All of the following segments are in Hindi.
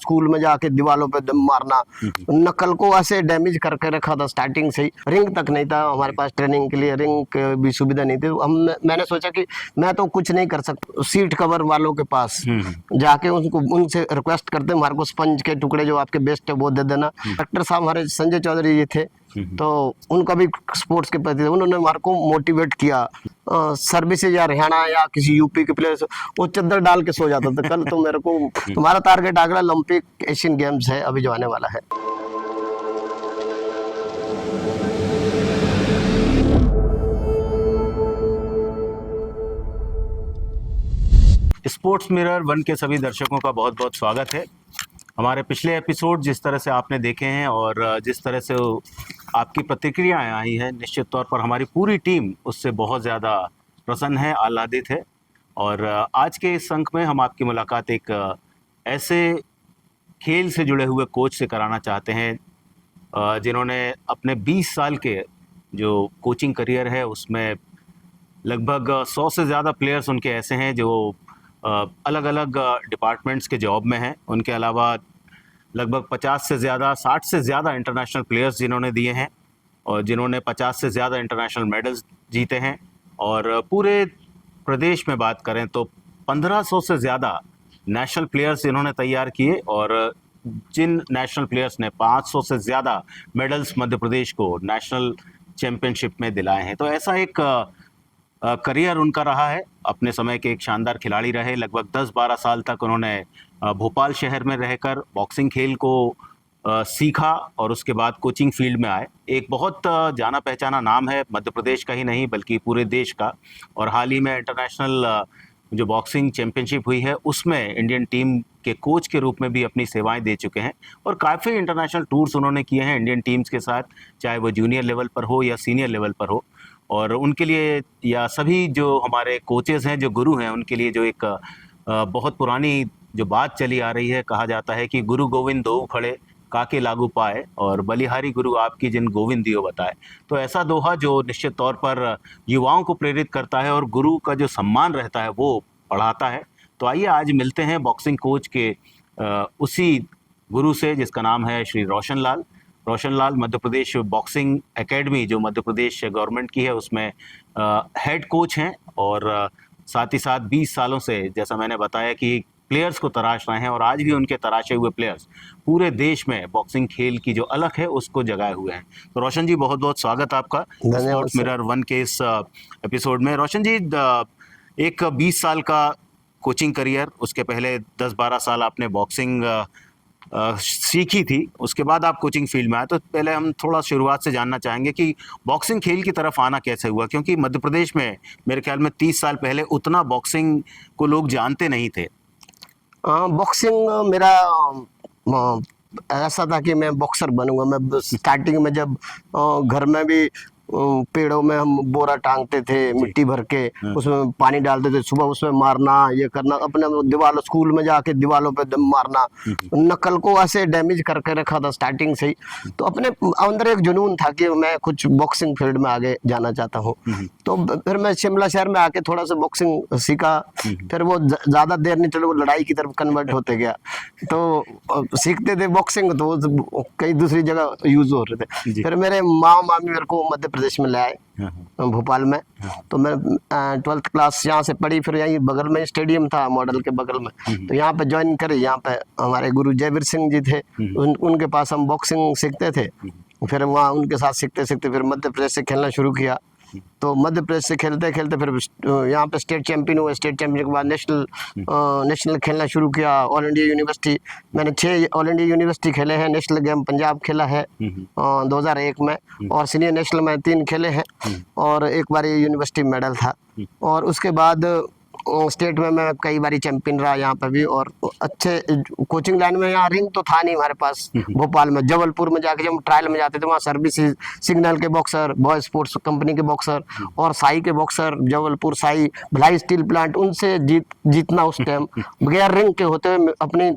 स्कूल में जाके दीवालों पे दम मारना, नकल को ऐसे डैमेज करके रखा था स्टार्टिंग से ही। रिंग तक नहीं था हमारे पास ट्रेनिंग के लिए, रिंग की भी सुविधा नहीं थी। मैंने सोचा कि मैं तो कुछ नहीं कर सकता, सीट कवर वालों के पास जाके उनको उनसे रिक्वेस्ट करते हमारे को स्पंज के टुकड़े जो आपके बेस्ट है वो दे देना। डॉक्टर साहब हमारे संजय चौधरी जी थे, तो उनका भी स्पोर्ट्स के प्रति उन्होंने हमारे को मोटिवेट किया। सर्विसेज या हरियाणा या किसी यूपी के प्लेयर्स वो चद्दर डाल के सो जाता था, कल तो मेरे को तुम्हारा टारगेट अगला ओलंपिक एशियन गेम्स है अभी जो आने वाला है। स्पोर्ट्स मिरर वन के सभी दर्शकों का बहुत बहुत स्वागत है। हमारे पिछले एपिसोड जिस तरह से आपने देखे हैं और जिस तरह से आपकी प्रतिक्रियाएं आई हैं, निश्चित तौर पर हमारी पूरी टीम उससे बहुत ज़्यादा प्रसन्न है, आह्लादित है। और आज के इस अंक में हम आपकी मुलाकात एक ऐसे खेल से जुड़े हुए कोच से कराना चाहते हैं जिन्होंने अपने 20 साल के जो कोचिंग करियर है उसमें लगभग 100 से ज़्यादा प्लेयर्स उनके ऐसे हैं जो अलग अलग डिपार्टमेंट्स के जॉब में हैं। उनके अलावा लगभग 50 से ज़्यादा 60 से ज़्यादा इंटरनेशनल प्लेयर्स जिन्होंने दिए हैं और जिन्होंने 50 से ज़्यादा इंटरनेशनल मेडल्स जीते हैं। और पूरे प्रदेश में बात करें तो 1500 से ज़्यादा नेशनल प्लेयर्स इन्होंने तैयार किए और जिन नेशनल प्लेयर्स ने 500 से ज़्यादा मेडल्स मध्य प्रदेश को नेशनल चैम्पियनशिप में दिलाए हैं। तो ऐसा एक करियर उनका रहा है। अपने समय के एक शानदार खिलाड़ी रहे। लगभग 10-12 साल तक उन्होंने भोपाल शहर में रहकर बॉक्सिंग खेल को सीखा और उसके बाद कोचिंग फील्ड में आए। एक बहुत जाना पहचाना नाम है मध्य प्रदेश का ही नहीं बल्कि पूरे देश का। और हाल ही में इंटरनेशनल जो बॉक्सिंग चैम्पियनशिप हुई है उसमें इंडियन टीम के कोच के रूप में भी अपनी सेवाएं दे चुके हैं और काफ़ी इंटरनेशनल टूर्स उन्होंने किए हैं इंडियन टीम्स के साथ, चाहे वो जूनियर लेवल पर हो या सीनियर लेवल पर हो। और उनके लिए या सभी जो हमारे कोचेस हैं, जो गुरु हैं, उनके लिए जो एक बहुत पुरानी जो बात चली आ रही है, कहा जाता है कि गुरु गोविंद दो खड़े काके लागू पाए और बलिहारी गुरु आपकी जिन गोविंद दियो बताए। तो ऐसा दोहा जो निश्चित तौर पर युवाओं को प्रेरित करता है और गुरु का जो सम्मान रहता है वो बढ़ाता है। तो आइए आज मिलते हैं बॉक्सिंग कोच के उसी गुरु से जिसका नाम है श्री रोशन लाल। रोशन लाल मध्य प्रदेश बॉक्सिंग एकेडमी जो मध्य प्रदेश गवर्नमेंट की है उसमें हेड कोच हैं और साथ ही साथ 20 सालों से, जैसा मैंने बताया, कि प्लेयर्स को तराश रहे हैं और आज भी उनके तराशे हुए प्लेयर्स पूरे देश में बॉक्सिंग खेल की जो अलग है उसको जगाए हुए हैं। तो रोशन जी बहुत बहुत स्वागत आपका स्पोर्ट्स मिरर वन के इस एपिसोड में। रोशन जी, एक 20 साल का कोचिंग करियर, उसके पहले 10-12 साल आपने बॉक्सिंग सीखी थी, उसके बाद आप कोचिंग फील्ड में आए। तो पहले हम थोड़ा शुरुआत से जानना चाहेंगे कि बॉक्सिंग खेल की तरफ आना कैसे हुआ, क्योंकि मध्य प्रदेश में मेरे ख्याल में 30 साल पहले उतना बॉक्सिंग को लोग जानते नहीं थे। बॉक्सिंग मेरा ऐसा था कि मैं बॉक्सर बनूंगा। मैं स्टार्टिंग में जब घर में भी पेड़ों में हम बोरा टांगते थे मिट्टी भर के, उसमें पानी डालते थे, सुबह उसमें मारना, ये करना, अपने दीवार स्कूल में जाके दीवालों पे दम मारना, नकल को ऐसे डैमेज करके रखा था स्टार्टिंग से ही। तो अपने अंदर एक जुनून था कि मैं कुछ बॉक्सिंग फील्ड में आगे जाना चाहता हूँ। तो फिर मैं शिमला शहर में आके थोड़ा सा बॉक्सिंग सीखा। फिर वो ज्यादा देर नहीं चले, वो लड़ाई की तरफ कन्वर्ट होते गया। तो सीखते थे बॉक्सिंग तो कई दूसरी जगह यूज हो रहे थे। फिर मेरे माँ मामी मेरे को मध्य प्रदेश में ले आए, भोपाल में। तो मैं 12th क्लास यहाँ से पढ़ी, फिर यहीं बगल में स्टेडियम था मॉडल के बगल में, तो यहाँ पे ज्वाइन करे। यहाँ पे हमारे गुरु जयवीर सिंह जी थे, उनके पास हम बॉक्सिंग सीखते थे। फिर वहाँ उनके साथ सीखते सीखते फिर मध्य प्रदेश से खेलना शुरू किया। तो मध्य प्रदेश से खेलते खेलते फिर यहाँ पे स्टेट चैंपियन हुआ। स्टेट चैंपियन के बाद नेशनल खेलना शुरू किया। ऑल इंडिया यूनिवर्सिटी मैंने 6 ऑल इंडिया यूनिवर्सिटी खेले हैं। नेशनल गेम पंजाब खेला है 2001 में, और सीनियर नेशनल में 3 खेले हैं और एक बार यूनिवर्सिटी मेडल था। और उसके बाद स्टेट में मैं कई बारी चैंपियन रहा यहाँ पे भी। और अच्छे कोचिंग लाइन में, यहाँ रिंग तो था नहीं हमारे पास भोपाल में। जबलपुर में जाके जब हम ट्रायल में जाते थे, वहाँ सर्विस सिग्नल के बॉक्सर, बॉय स्पोर्ट्स कंपनी के बॉक्सर और साई के boxer, Jabalpur Sai, Bhilai steel plant, उनसे जीतना उस टाइम बगैर रिंग के होते हुए अपनी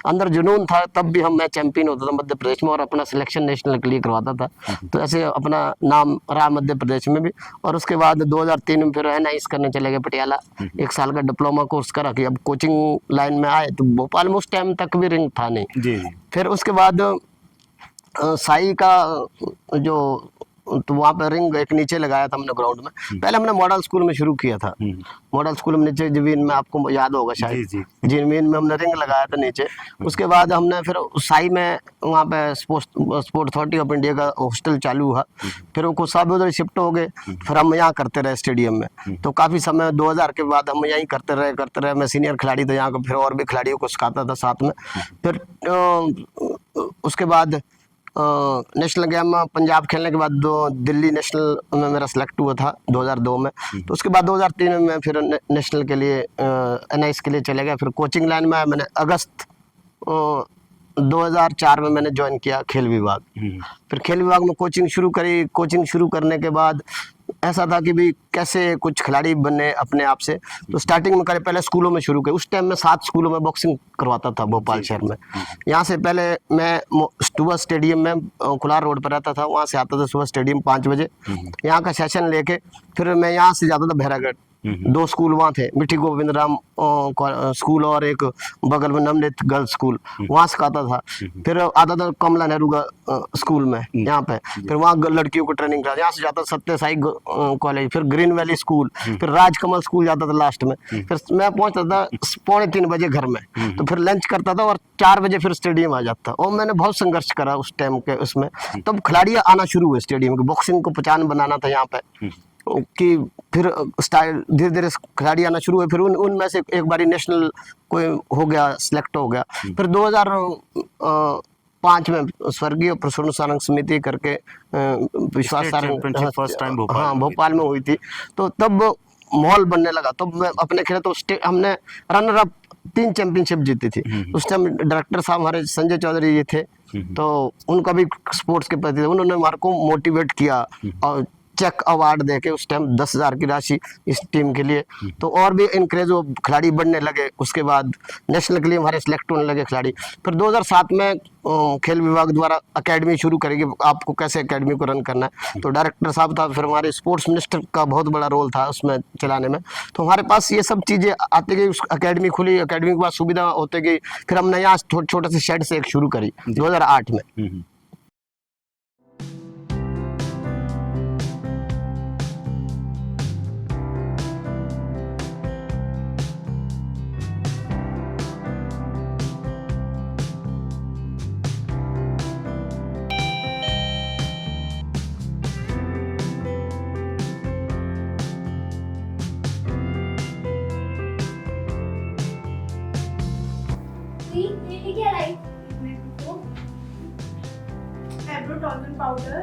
अंदर जुनून था, तब भी मैं चैंपियन होता था मध्य प्रदेश में और अपना सिलेक्शन नेशनल के लिए करवाता था। तो ऐसे अपना नाम रहा मध्य प्रदेश में भी। और उसके बाद 2003 में फिर NIS करने चले गए पटियाला, 1 साल का डिप्लोमा कोर्स करा कि अब कोचिंग लाइन में आए। तो भोपाल में उस टाइम तक भी रिंग था नहीं। जी जी। फिर उसके बाद साई का जो, तो वहाँ पे रिंग एक नीचे लगाया था हमने ग्राउंड में। पहले हमने मॉडल स्कूल में शुरू किया था। मॉडल स्कूल में नीचे जमीन में, आपको याद होगा शायद, जी जमीन में हमने रिंग लगाया था नीचे। उसके बाद हमने फिर साई में वहाँ पे स्पोर्ट अथॉरिटी ऑफ इंडिया का हॉस्टल चालू हुआ। फिर वो कुछ साल उधर शिफ्ट हो गए। फिर हम यहाँ करते रहे स्टेडियम में। तो काफ़ी समय 2000 के बाद हम यहीं करते रहे। मैं सीनियर खिलाड़ी था यहाँ का, फिर और भी खिलाड़ियों को सिखाता था साथ में। फिर उसके बाद नेशनल गेम में पंजाब खेलने के बाद दिल्ली नेशनल में मेरा सिलेक्ट हुआ था 2002 में। तो उसके बाद 2003 में मैं फिर नेशनल के लिए NIS के लिए चले गया। फिर कोचिंग लाइन में मैंने अगस्त 2004 में मैंने ज्वाइन किया खेल विभाग। फिर खेल विभाग में कोचिंग शुरू करी। कोचिंग शुरू करने के बाद ऐसा था कि भी कैसे कुछ खिलाड़ी बने अपने आप से। तो स्टार्टिंग में करे पहले स्कूलों में शुरू किया। उस टाइम में 7 स्कूलों में बॉक्सिंग करवाता था भोपाल शहर में। यहाँ से पहले मैं सुबह स्टेडियम में खुला रोड पर रहता था, वहाँ से आता था सुबह स्टेडियम 5 बजे, यहाँ का सेशन लेके फिर मैं यहाँ से जाता था भैरागढ़। 2 स्कूल वहाँ थे, मिठी गोविंद राम स्कूल और एक बगल में नवनीत गर्ल्स स्कूल, वहाँ सिखाता था। फिर आता था कमला नेहरू स्कूल में यहाँ पे, फिर वहाँ लड़कियों को ट्रेनिंग करा। यहाँ से जाता सत्य साई कॉलेज, फिर ग्रीन वैली स्कूल, फिर राजकमल स्कूल जाता था लास्ट में। फिर मैं पहुँचता था 2:45 बजे घर में, तो फिर लंच करता था और 4 बजे फिर स्टेडियम आ जाता। और मैंने बहुत संघर्ष करा उस टाइम के उसमें। तब खिलाड़ी आना शुरू हुए स्टेडियम के, बॉक्सिंग को पहचान बनाना था यहाँ पे कि फिर स्टाइल धीरे धीरे खिलाड़ी आना शुरू हुए। फिर उनमें से एक बारी नेशनल कोई हो गया, सिलेक्ट हो गया। फिर 2005 में स्वर्गीय प्रसून सारंग समिति करके विश्वास सारंग, हाँ भोपाल में हुई थी। तो तब माहौल बनने लगा। तब मैं अपने खेले तो हमने रनर अप 3 चैंपियनशिप जीती थी। उस टाइम डायरेक्टर साहब हमारे संजय चौधरी जी थे, तो उनका भी स्पोर्ट्स के प्रति उन्होंने हमारे को मोटिवेट किया और चेक अवार्ड देके उस टाइम 10,000 की राशि इस टीम के लिए। तो और भी इनक्रेज वो खिलाड़ी बढ़ने लगे। उसके बाद नेशनल के लिए हमारे सिलेक्ट होने लगे खिलाड़ी। फिर 2007 में खेल विभाग द्वारा एकेडमी शुरू करेगी, आपको कैसे एकेडमी को रन करना है। तो डायरेक्टर साहब था, फिर हमारे स्पोर्ट्स मिनिस्टर का बहुत बड़ा रोल था उसमें चलाने में। तो हमारे पास ये सब चीज़ें आती गई। एकेडमी खुली, एकेडमी के बाद सुविधा होते गई। फिर हमने यहाँ छोटे से शेड से एक शुरू करी 2008 में। Ebro toner powder,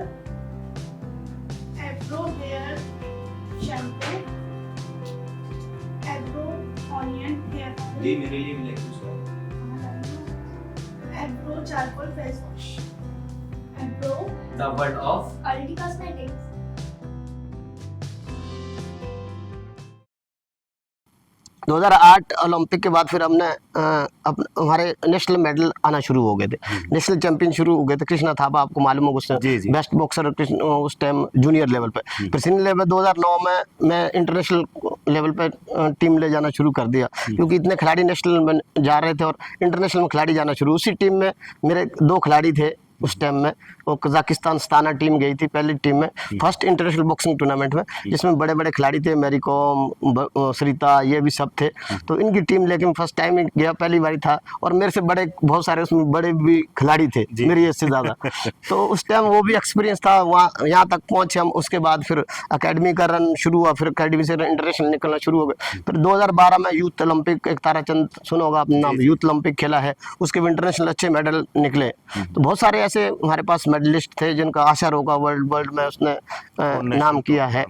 Ebro hair shampoo, Ebro onion hair oil, ये मेरे लिए भी लेके उसका Ebro charcoal face wash, Ebro the word of Aldi Cosmetics. दो 2008 ओलंपिक के बाद फिर हमने हमारे नेशनल मेडल आना शुरू हो गए थे। नेशनल चैंपियन शुरू हो गए थे। कृष्णा थापा आपको मालूम होगा, बेस्ट बॉक्सर उस टाइम जूनियर लेवल पे। फिर सीनियर लेवल 2009 में मैं इंटरनेशनल लेवल पे टीम ले जाना शुरू कर दिया, क्योंकि इतने खिलाड़ी नेशनल में जा रहे थे और इंटरनेशनल में खिलाड़ी जाना शुरू। उसी टीम में मेरे 2 खिलाड़ी थे उस टाइम में। वो कजाकिस्तान स्ताना टीम गई थी पहली टीम में, फर्स्ट इंटरनेशनल बॉक्सिंग टूर्नामेंट में, जिसमें बड़े बड़े खिलाड़ी थे, मैरी कॉम, सरिता, ये भी सब थे। तो इनकी टीम लेके मैं फर्स्ट टाइम गया, पहली बारी था। और मेरे से बड़े बहुत सारे उसमें बड़े भी खिलाड़ी थे मेरी एज से ज़्यादा। तो उस टाइम वो भी एक्सपीरियंस था। वहाँ यहाँ तक पहुँचे हम। उसके बाद फिर अकेडमी का रन शुरू हुआ, फिर अकेडमी से इंटरनेशनल निकलना शुरू हो गया। फिर 2012 में यूथ ओलंपिक, एक ताराचंद सुना होगा अपना नाम, यूथ ओलंपिक खेला है, उसके भी इंटरनेशनल अच्छे मेडल निकले। तो बहुत सारे ऐसे हमारे पास मेडलिस्ट थे जिनका आशा रोका वर्ल्ड में उसने नाम किया है।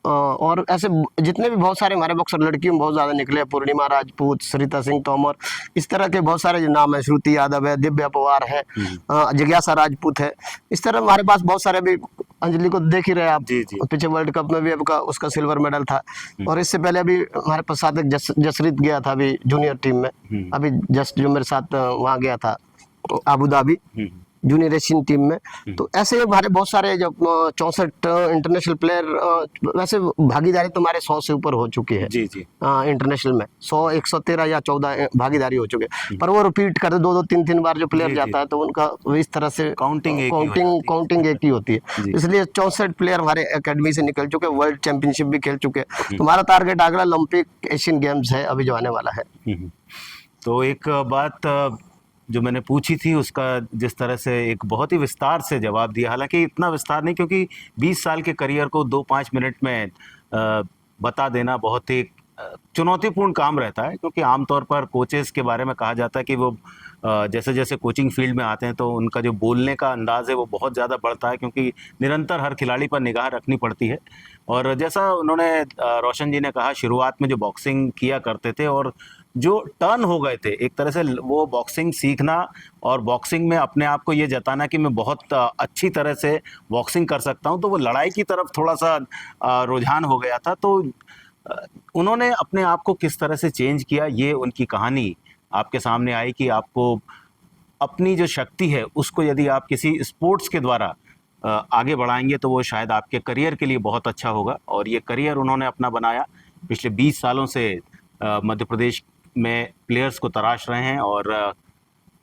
और ऐसे जितने भी बहुत सारे हमारे बॉक्सर लड़कियों में बहुत ज़्यादा निकले, पूर्णिमा राजपूत, सरिता सिंह तोमर, इस तरह के बहुत सारे जो नाम है, श्रुति यादव है, दिव्या पवार है, जिज्ञासा राजपूत है। इस तरह हमारे पास बहुत सारे भी अंजलि को देख ही रहे आप, जी, जी। पीछे वर्ल्ड कप में भी आपका उसका सिल्वर मेडल था। और इससे पहले अभी हमारे पास साथ एक जसरीत गया था अभी जूनियर टीम में, अभी जस्ट जो मेरे साथ वहाँ गया था Abu Dhabi junior Asian team में। तो ऐसे हमारे बहुत सारे जब 64 इंटरनेशनल प्लेयर, वैसे भागीदारी तो हमारे 100 से ऊपर हो चुकी है जी, जी। इंटरनेशनल में 100 113 या 14 भागीदारी हो चुके हैं। पर वो रिपीट करते 2-2 3-3 बार जो प्लेयर जी, जाता जी। है तो उनका इस तरह से काउंटिंग एक ही हो जाती है। काउंटिंग एक ही होती है। जी। इसलिए 64 प्लेयर हमारे एकेडमी से निकल चुके, वर्ल्ड चैंपियनशिप भी खेल चुके। तो हमारा टारगेट अगला ओलंपिक एशियन गेम्स है अभी जो आने वाला है। तो एक बात जो मैंने पूछी थी उसका जिस तरह से एक बहुत ही विस्तार से जवाब दिया, हालांकि इतना विस्तार नहीं क्योंकि 20 साल के करियर को 2-5 मिनट में बता देना बहुत ही चुनौतीपूर्ण काम रहता है, क्योंकि आमतौर पर कोचेस के बारे में कहा जाता है कि वो जैसे जैसे कोचिंग फील्ड में आते हैं तो उनका जो बोलने का अंदाज़ है वो बहुत ज़्यादा बढ़ता है, क्योंकि निरंतर हर खिलाड़ी पर निगाह रखनी पड़ती है। और जैसा उन्होंने रोशन जी ने कहा, शुरुआत में जो बॉक्सिंग किया करते थे और जो टर्न हो गए थे एक तरह से, वो बॉक्सिंग सीखना और बॉक्सिंग में अपने आप को ये जताना कि मैं बहुत अच्छी तरह से बॉक्सिंग कर सकता हूँ, तो वो लड़ाई की तरफ थोड़ा सा रुझान हो गया था। तो उन्होंने अपने आप को किस तरह से चेंज किया, ये उनकी कहानी आपके सामने आई कि आपको अपनी जो शक्ति है उसको यदि आप किसी स्पोर्ट्स के द्वारा आगे बढ़ाएंगे तो वो शायद आपके करियर के लिए बहुत अच्छा होगा। और ये करियर उन्होंने अपना बनाया, पिछले 20 सालों से मध्य प्रदेश में प्लेयर्स को तराश रहे हैं और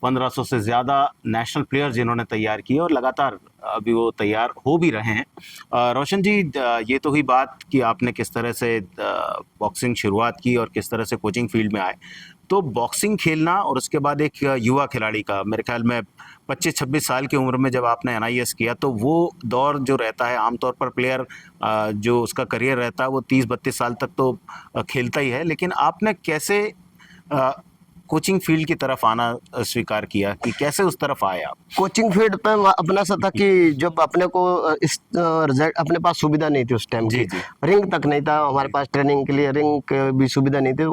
1500 से ज़्यादा नेशनल प्लेयर्स जिन्होंने तैयार किए और लगातार अभी वो तैयार हो भी रहे हैं। रोशन जी, ये तो हुई बात कि आपने किस तरह से बॉक्सिंग शुरुआत की और किस तरह से कोचिंग फील्ड में आए। तो बॉक्सिंग खेलना और उसके बाद एक युवा खिलाड़ी का, मेरे ख्याल में 25-26 साल की उम्र में जब आपने NIS किया तो वो दौर जो रहता है, आमतौर पर प्लेयर जो उसका करियर रहता है वो 30-32 साल तक तो खेलता ही है, लेकिन आपने कैसे कोचिंग फील्ड की तरफ आना स्वीकार किया, कि कैसे उस तरफ आए आप? कोचिंग फील्ड पे अपना सा था कि जब अपने को इस रिजल्ट, अपने पास सुविधा नहीं थी उस टाइम जी, की, जी। रिंग तक नहीं था हमारे पास, ट्रेनिंग के लिए रिंग की भी सुविधा नहीं थी।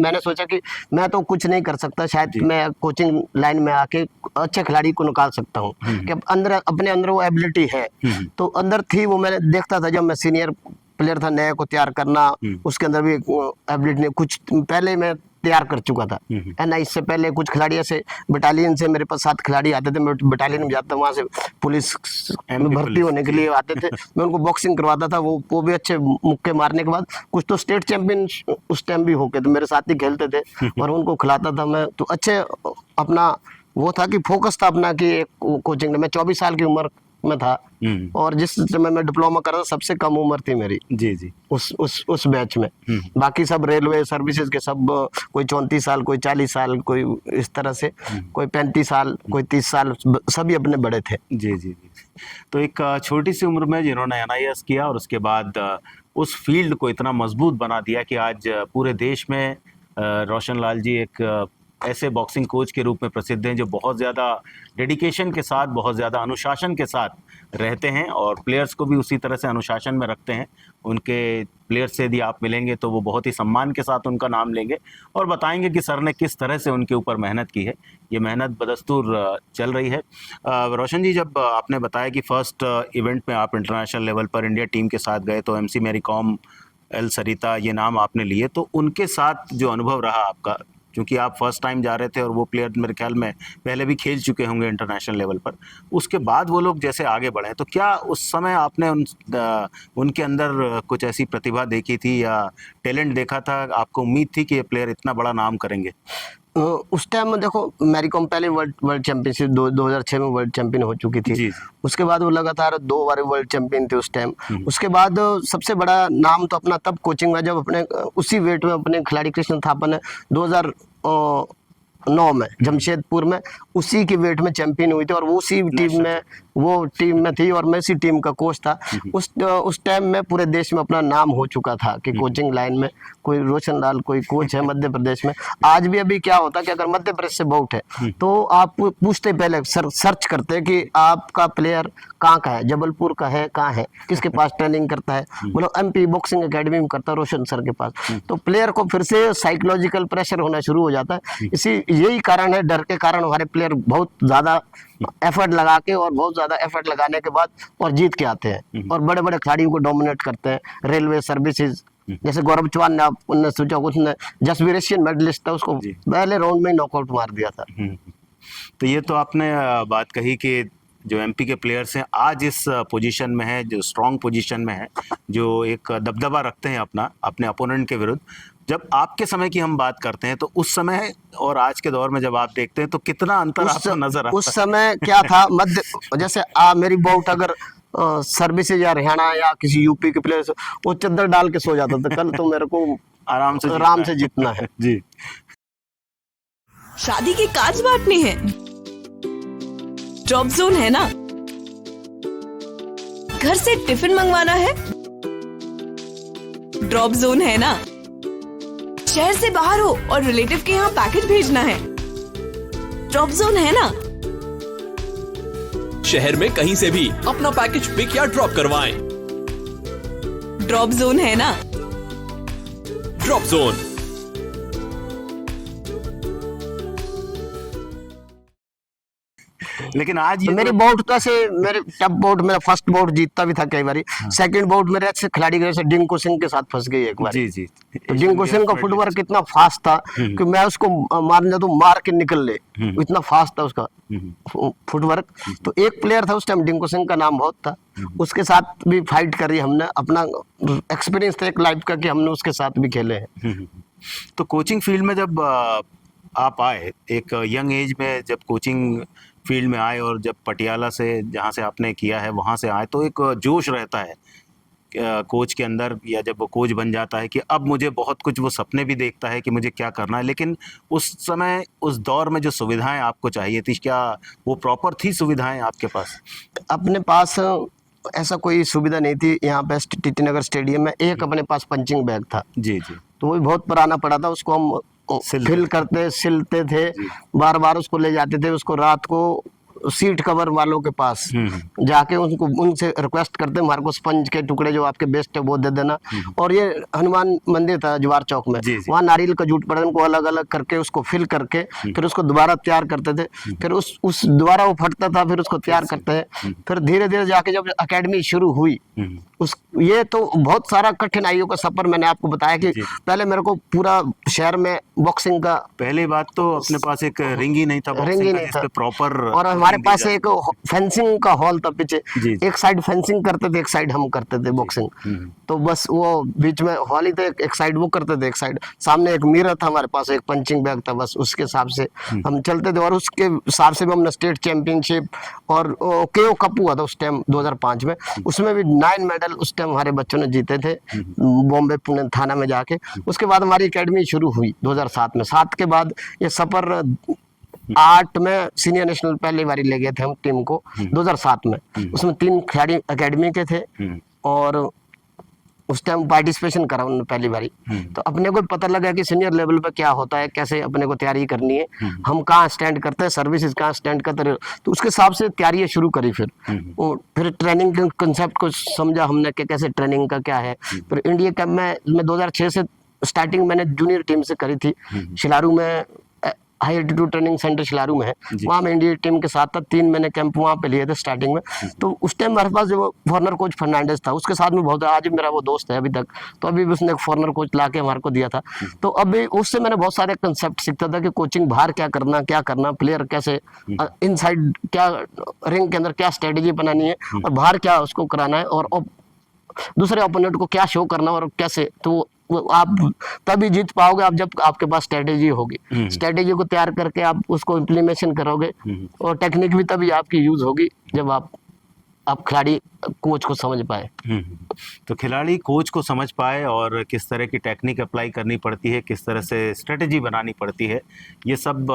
मैंने सोचा कि मैं तो कुछ नहीं कर सकता, शायद मैं कोचिंग लाइन में आके अच्छे खिलाड़ी को निकाल सकता हूँ, कि अंदर अपने अंदर वो एबिलिटी है। तो अंदर थी वो, मैंने देखता था जब मैं सीनियर प्लेयर था, नए को तैयार करना, उसके अंदर भी एबिलिटी कुछ पहले मैं तैयार कर चुका था। NIS से पहले कुछ खिलाड़ी ऐसे बटालियन से, मेरे पास 7 खिलाड़ी आते थे, मैं बटालियन में जाता, वहाँ से पुलिस में भर्ती होने के लिए आते थे, मैं उनको बॉक्सिंग करवाता था। वो भी अच्छे मुक्के मारने के बाद कुछ तो स्टेट चैंपियन उस टाइम भी हो गए, तो मेरे साथ ही खेलते थे और उनको खिलाता था मैं। तो अच्छे अपना वो था कि फोकस था अपना कि एक कोचिंग। मैं 24 साल की उम्र में था और जिस समय मैं डिप्लोमा कर रहा था सबसे कम उम्र थी मेरी जी, जी। उस बैच में। बाकी सब रेलवे सर्विसेज के सब कोई 34 साल, कोई 40 साल, कोई इस तरह से, कोई 35 साल, कोई 30 साल, सभी अपने बड़े थे। जी, जी, जी। तो एक छोटी सी उम्र में जिन्होंने NIS किया और उसके बाद उस फील्ड को इतना मजबूत बना दिया कि आज पूरे देश में रोशन लाल जी एक ऐसे बॉक्सिंग कोच के रूप में प्रसिद्ध हैं जो बहुत ज़्यादा डेडिकेशन के साथ, बहुत ज़्यादा अनुशासन के साथ रहते हैं और प्लेयर्स को भी उसी तरह से अनुशासन में रखते हैं। उनके प्लेयर्स से यदि आप मिलेंगे तो वो बहुत ही सम्मान के साथ उनका नाम लेंगे और बताएंगे कि सर ने किस तरह से उनके ऊपर मेहनत की है। ये मेहनत बदस्तूर चल रही है। रोशन जी, जब आपने बताया कि फर्स्ट इवेंट में आप इंटरनेशनल लेवल पर इंडिया टीम के साथ गए तो MC मैरी कॉम, एल सरिता, ये नाम आपने लिए, तो उनके साथ जो अनुभव रहा आपका, क्योंकि आप फर्स्ट टाइम जा रहे थे और वो प्लेयर मेरे ख्याल में पहले भी खेल चुके होंगे इंटरनेशनल लेवल पर, उसके बाद वो लोग जैसे आगे बढ़े, तो क्या उस समय आपने उनके अंदर कुछ ऐसी प्रतिभा देखी थी या टैलेंट देखा था, आपको उम्मीद थी कि ये प्लेयर इतना बड़ा नाम करेंगे? उस टाइम में देखो, मैरी कॉम पहले वर्ल्ड चैंपियनशिप 2006 में वर्ल्ड चैंपियन हो चुकी थी। जी। उसके बाद वो लगातार 2 बार वर्ल्ड चैंपियन थे उस टाइम। उसके बाद सबसे बड़ा नाम तो अपना तब कोचिंग में, जब अपने उसी वेट में अपने खिलाड़ी कृष्ण थापा ने 2009 में जमशेदपुर में उसी के वेट में चैंपियन हुई थी और वो उसी टीम में थी और मैं इसी टीम का कोच था। उस टाइम में पूरे देश में अपना नाम हो चुका था कि कोचिंग लाइन में कोई रोशन लाल कोई कोच है मध्य प्रदेश में। आज भी अभी क्या होता है कि अगर मध्य प्रदेश से बाउट है तो आप पूछते पहले सर्च करते हैं कि आपका प्लेयर कहाँ का है, जबलपुर का है, कहाँ है, किसके पास ट्रेनिंग करता है, बोलो MP बॉक्सिंग एकेडमी में करता है रोशन सर के पास। तो प्लेयर को फिर से साइकोलॉजिकल प्रेशर होना शुरू हो जाता है। यही कारण है, डर के कारण हमारे प्लेयर बहुत ज्यादा एफर्ट लगा के और बहुत ज्यादा एफर्ट लगाने के बाद और जीत के आते हैं और बड़े बड़े खिलाड़ियों को डोमिनेट करते हैं। रेलवे सर्विसेज जैसे गौरव चौहान ने, आप उनने सोचा, उसने जसवीर एशियन मेडलिस्ट था, उसको जी। पहले राउंड में ही नॉकआउट मार दिया था। तो ये तो आपने बात कही कि जो एमपी के प्लेयर्स हैं आज इस पोजीशन में है, जो स्ट्रांग पोजीशन में है, जो एक दबदबा रखते हैं अपना अपने अपोनेंट के विरुद्ध। जब आपके समय की हम बात करते हैं तो उस समय और आज के दौर में जब आप देखते हैं तो कितना अंतर आपको नजर आता उस समय क्या था, मध्य जैसे मेरी बाउट अगर सर्विसेज या हरियाणा या किसी यूपी के प्लेयर वो चद्दर डाल के सो जाता था, कल तो मेरे को आराम से जीतना है। जी। शादी के कार्ड बांटने हैं, ड्रॉप जोन है ना। घर से टिफिन मंगवाना है, ड्रॉप जोन है ना। शहर से बाहर हो और रिलेटिव के यहाँ पैकेट भेजना है, ड्रॉप जोन है ना। शहर में कहीं से भी अपना पैकेज पिक या ड्रॉप करवाएं। ड्रॉप जोन है ना। Drop zone. लेकिन आज ये मेरी बोट तो ऐसे, मेरे टप बोट मेरा फर्स्ट बोट जीतता भी था कई बारी, सेकंड बोट मेरे अच्छे खिलाड़ी के जैसे डिंको सिंह के साथ फंस गई एक बार। जी जी। तो डिंको सिंह का फुटवर्क इतना फास्ट था कि मैं उसको मारने जाता तो मार के निकल ले, इतना फास्ट था उसका फुटवर्क। तो एक प्लेयर था उस टाइम, डिंको सिंह का नाम बहुत था, उसके साथ भी फाइट करी हमने। अपना एक्सपीरियंस था एक लाइफ का कि हमने उसके साथ भी खेले हैं। तो कोचिंग फील्ड में जब आप आए, एक यंग एज में जब कोचिंग फील्ड में आए और जब पटियाला से जहाँ से आपने किया है वहाँ से आए, तो एक जोश रहता है कोच के अंदर, या जब वो कोच बन जाता है कि अब मुझे बहुत कुछ, वो सपने भी देखता है कि मुझे क्या करना है। लेकिन उस समय उस दौर में जो सुविधाएं आपको चाहिए थी, क्या वो प्रॉपर थी सुविधाएं आपके पास? अपने पास ऐसा कोई सुविधा नहीं थी। यहाँ पे टीटी नगर स्टेडियम में एक अपने पास पंचिंग बैग था, जी जी। तो वो भी बहुत पुराना पड़ा था, उसको हम फिल करते सिलते थे, बार बार उसको ले जाते थे। उसको रात को सीट कवर वालों के पास जाके उनको उनसे रिक्वेस्ट करते, हमारे को स्पंज के टुकड़े जो आपके बेस्ट है वो दे देना। और ये हनुमान मंदिर था जवार चौक में, वहाँ नारियल का जूट पड़ा, उनको अलग अलग करके उसको फिल करके फिर उसको दोबारा तैयार करते थे। फिर उस दोबारा वो फटता था, फिर उसको तैयार करते हैं। फिर धीरे धीरे जाके जब अकेडमी शुरू हुई, ये तो बहुत सारा कठिनाइयों का सफर। मैंने आपको बताया कि पहले मेरे को पूरा शहर में बॉक्सिंग का, पहली बात तो अपने पास एक रिंग ही नहीं था, रिंग ही नहीं था प्रॉपर, और हमारे पास एक फेंसिंग का हॉल था पीछे, एक साइड फेंसिंग करते थे, एक साइड हम करते थे बॉक्सिंग। तो बस वो बीच में हॉल ही थे, एक साइड वो करते थे, एक साइड सामने एक मिरर था हमारे पास, एक पंचिंग बैग था, बस उसके हिसाब से हम चलते थे। और उसके हिसाब से भी हमने स्टेट चैंपियनशिप और केओ कप हुआ था उस टाइम 2005 में, उसमें भी 9 मेडल उस टाइम हमारे बच्चों ने जीते थे बॉम्बे पुणे थाना में जाके। उसके बाद हमारी एकेडमी शुरू हुई 2007 में। 7 के बाद ये सफर 8 में सीनियर नेशनल पहली बारी ले गए थे हम टीम को 2007 में। उसमें 3 खिलाड़ी एकेडमी के थे और उस टाइम पार्टिसिपेशन करा उन्होंने पहली बारी। तो अपने को पता लगा कि सीनियर लेवल पे क्या होता है, कैसे अपने को तैयारी करनी है, हम कहाँ स्टैंड करते हैं, सर्विसेज कहाँ स्टैंड करते हैं। तो उसके हिसाब से तैयारी शुरू करी। फिर ट्रेनिंग के कंसेप्ट को समझा हमने कि कैसे ट्रेनिंग का क्या है। फिर इंडिया कैंप में 2006 से स्टार्टिंग मैंने जूनियर टीम से करी थी। शिलारू में high altitude training centre Shilaru में है, वहाँ मैं इंडिया टीम के साथ था। 3 महीने कैंप वहाँ पे लिए थे स्टार्टिंग में। तो उस टाइम हमारे पास जो फॉरनर कोच फर्नांडिस था, उसके साथ में बहुत, आज भी मेरा वो दोस्त है अभी तक। तो अभी भी उसने एक फॉरनर कोच ला के हमारे को दिया था। तो अभी उससे मैंने बहुत सारे कंसेप्ट सीखता था कि कोचिंग बाहर क्या करना, प्लेयर कैसे इनसाइड क्या रिंग के अंदर क्या स्ट्रेटेजी बनानी है और बाहर क्या उसको कराना है, और दूसरे ओपोनेंट को क्या शो करना और कैसे। तो आप तभी जीत पाओगे आप जब आपके पास स्ट्रेटेजी होगी। स्ट्रेटेजी को तैयार करके आप उसको इम्प्लीमेंटेशन करोगे, और टेक्निक भी तभी आपकी यूज होगी जब आप खिलाड़ी कोच को समझ पाए। तो खिलाड़ी कोच को समझ पाए और किस तरह की टेक्निक अप्लाई करनी पड़ती है, किस तरह से स्ट्रेटेजी बनानी पड़ती है, ये सब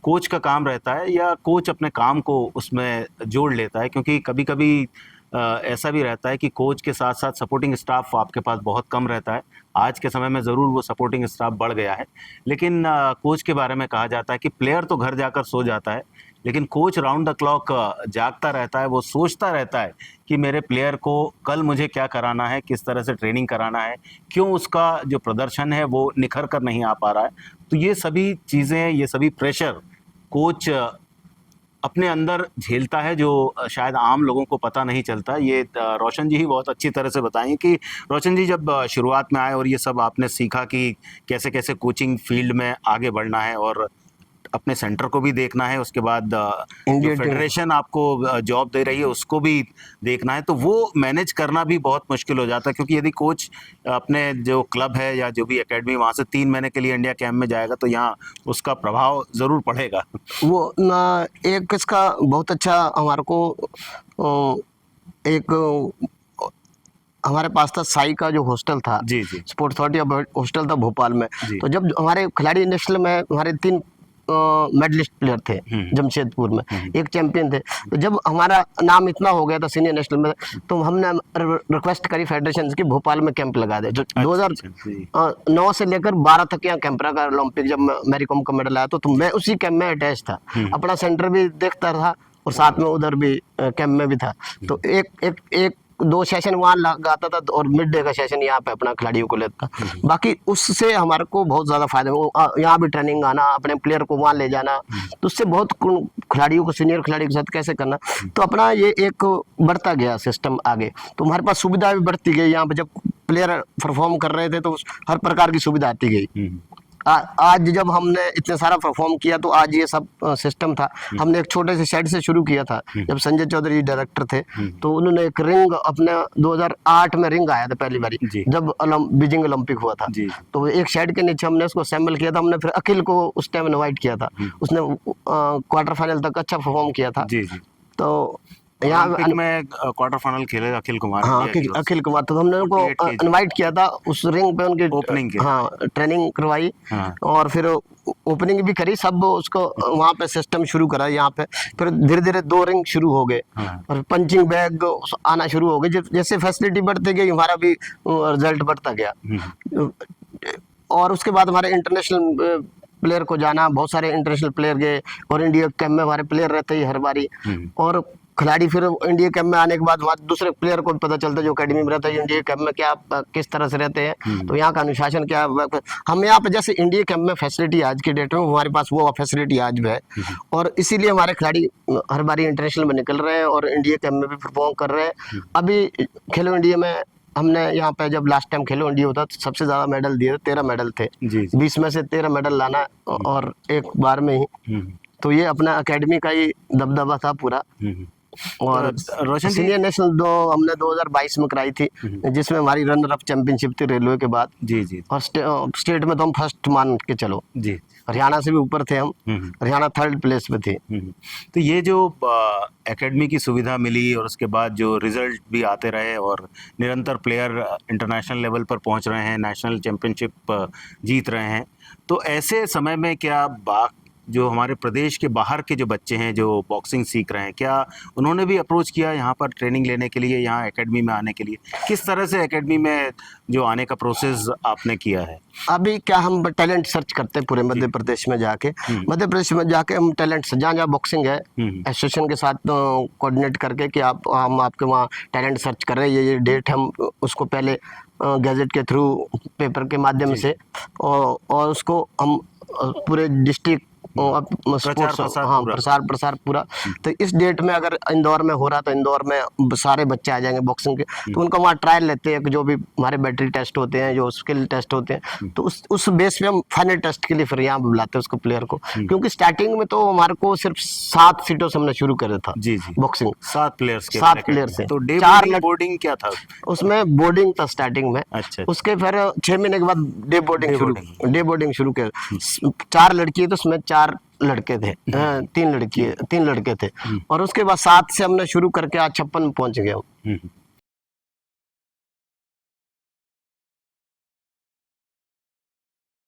कोच का काम रहता है, या कोच अपने काम को उसमें जोड़ लेता है। क्योंकि कभी कभी ऐसा भी रहता है कि कोच के साथ साथ सपोर्टिंग स्टाफ आपके पास बहुत कम रहता है। आज के समय में ज़रूर वो सपोर्टिंग स्टाफ बढ़ गया है, लेकिन कोच के बारे में कहा जाता है कि प्लेयर तो घर जाकर सो जाता है, लेकिन कोच राउंड द क्लॉक जागता रहता है। वो सोचता रहता है कि मेरे प्लेयर को कल मुझे क्या कराना है, किस तरह से ट्रेनिंग कराना है, क्यों उसका जो प्रदर्शन है वो निखर कर नहीं आ पा रहा है। तो ये सभी चीज़ें, ये सभी प्रेशर कोच अपने अंदर झेलता है, जो शायद आम लोगों को पता नहीं चलता। ये रोशन जी ही बहुत अच्छी तरह से बताएंगे कि रोशन जी जब शुरुआत में आए और ये सब आपने सीखा कि कैसे कैसे कोचिंग फील्ड में आगे बढ़ना है और अपने सेंटर को भी देखना है, उसके बाद जो फेडरेशन आपको जॉब दे रही है उसको भी देखना है, तो वो मैनेज करना भी बहुत मुश्किल हो जाता है। क्योंकि यदि कोच अपने जो क्लब है या जो भी एकेडमी वहाँ से 3 महीने के लिए इंडिया कैंप में जाएगा तो यहाँ उसका प्रभाव ज़रूर पड़ेगा। वो ना एक इसका बहुत अच्छा हमारे को एक हमारे पास था साई का जो हॉस्टल था, जी जी स्पोर्ट्स अथॉरिटी हॉस्टल था भोपाल में। जी। तो जब हमारे खिलाड़ी नेशनल में हमारे 3 मेडलिस्ट प्लेयर थे जमशेदपुर में, एक चैंपियन थे। तो जब हमारा नाम इतना हो गया था सीनियर नेशनल में, तो हमने रिक्वेस्ट करी फेडरेशन की भोपाल में कैंप लगा दे। जो 2009 से लेकर 12 तक यहाँ कैंप रखा ओलंपिक, जब मैरी कॉम का मेडल आया तो मैं उसी कैंप में अटैच था, अपना सेंटर भी देखता था और साथ में उधर भी कैंप में भी था। तो एक 2 सेशन वहाँ लगाता था और मिड डे का सेशन यहाँ पे अपना खिलाड़ियों को लेता। बाकी उससे हमारे को बहुत ज़्यादा फायदा हुआ, यहाँ भी ट्रेनिंग आना, अपने प्लेयर को वहाँ ले जाना, तो उससे बहुत खिलाड़ियों को सीनियर खिलाड़ी के साथ कैसे करना, तो अपना ये एक बढ़ता गया सिस्टम आगे। तो हमारे पास सुविधा भी बढ़ती गई। यहाँ पे जब प्लेयर परफॉर्म कर रहे थे तो हर प्रकार की सुविधा आती गई। आज जब हमने इतने सारा परफॉर्म किया तो आज ये सब सिस्टम था। हमने एक छोटे से शेड से शुरू किया था। जब संजय चौधरी डायरेक्टर थे तो उन्होंने एक रिंग अपने 2008 में रिंग आया था पहली बारी, जब बीजिंग ओलंपिक हुआ था। तो एक शेड के नीचे हमने उसको असेंबल किया था। हमने फिर अखिल को उस टाइम इनवाइट किया था, उसने क्वार्टर फाइनल तक अच्छा परफॉर्म किया था। तो यहाँ में क्वार्टर फाइनल खेले अखिल कुमार। हाँ, अखिल कुमार। तो हमने उनको इनवाइट किया था उस रिंग पे, उनकी ओपनिंग की ट्रेनिंग करवाई और फिर ओपनिंग भी करी, सब उसको वहाँ पे सिस्टम शुरू करा। यहाँ पे फिर धीरे धीरे 2 रिंग शुरू हो गए और पंचिंग बैग आना शुरू हो गए। जैसे फैसिलिटी बढ़ती गई हमारा भी रिजल्ट बढ़ता गया। और उसके बाद हमारे इंटरनेशनल प्लेयर को जाना, बहुत सारे इंटरनेशनल प्लेयर गए और इंडिया कैंप में हमारे प्लेयर रहते ही हर बारी। और खिलाड़ी फिर इंडिया कैंप में आने के बाद वहाँ दूसरे प्लेयर को पता चलता है जो अकेडमी में रहता है इंडिया कैंप में क्या किस तरह से रहते हैं, तो यहाँ का अनुशासन क्या। हम यहाँ पे जैसे इंडिया कैंप में फैसिलिटी आज की डेट में हमारे पास वो फैसिलिटी आज भी है, और इसीलिए हमारे खिलाड़ी हर बारी इंटरनेशनल में निकल रहे हैं और इंडिया कैंप में भी परफॉर्म कर रहे हैं। अभी खेलो इंडिया में हमने यहाँ पे जब लास्ट टाइम खेलो इंडिया होता तो सबसे ज्यादा मेडल दिए, 13 मेडल थे। 20 में से 13 मेडल लाना और एक बार में ही। तो ये अपना अकेडमी का ही दबदबा था पूरा। और रोशन सीनियर नेशनल हमने 2022 में कराई थी, जिसमें हमारी रनर अप चैंपियनशिप थी रेलवे के बाद। जी और स्टेट में तो हम फर्स्ट मान के चलो जी, हरियाणा से भी ऊपर थे हम। हरियाणा 3rd प्लेस पे थे। तो ये जो एकेडमी की सुविधा मिली और उसके बाद जो रिजल्ट भी आते रहे और निरंतर प्लेयर इंटरनेशनल लेवल पर पहुंच रहे हैं, नेशनल चैंपियनशिप जीत रहे हैं, तो ऐसे समय में क्या जो हमारे प्रदेश के बाहर के जो बच्चे हैं जो बॉक्सिंग सीख रहे हैं, क्या उन्होंने भी अप्रोच किया यहाँ पर ट्रेनिंग लेने के लिए, यहाँ एकेडमी में आने के लिए? किस तरह से एकेडमी में जो आने का प्रोसेस आपने किया है? अभी क्या हम टैलेंट सर्च करते हैं पूरे मध्य प्रदेश में जाके। मध्य प्रदेश में जाके हम टैलेंट जहाँ जहाँ बॉक्सिंग है एसोसिएशन के साथ कोऑर्डिनेट करके कि हम आपके वहाँ टैलेंट सर्च कर रहे हैं, ये डेट हम उसको पहले गैजेट के थ्रू पेपर के माध्यम से और उसको हम पूरे डिस्ट्रिक्ट प्रसार पूरा। तो इस डेट में अगर इंदौर में हो रहा तो इंदौर में सारे बच्चे आ जाएंगे बॉक्सिंग के, तो उनका वहाँ ट्रायल लेते हैं, जो भी हमारे बैटरी टेस्ट होते हैं, जो स्किल टेस्ट होते हैं, तो उस बेस पे हम फाइनल टेस्ट के लिए फिर यहाँ बुलाते हैं उसको प्लेयर को। क्योंकि स्टार्टिंग में तो हमारे को सिर्फ 7 सीटों से हमने शुरू करा था बॉक्सिंग, 7 प्लेयर्स से। तो डे बोर्डिंग क्या था उसमें? बोर्डिंग था स्टार्टिंग में। अच्छा। उसके फिर 6 महीने के बाद डे बोर्डिंग शुरू किया। 4 लड़की है तो उसमें 4 लड़के थे, 3 लड़के थे। और उसके बाद 7 से हमने शुरू करके आज 56 में पहुंच गए।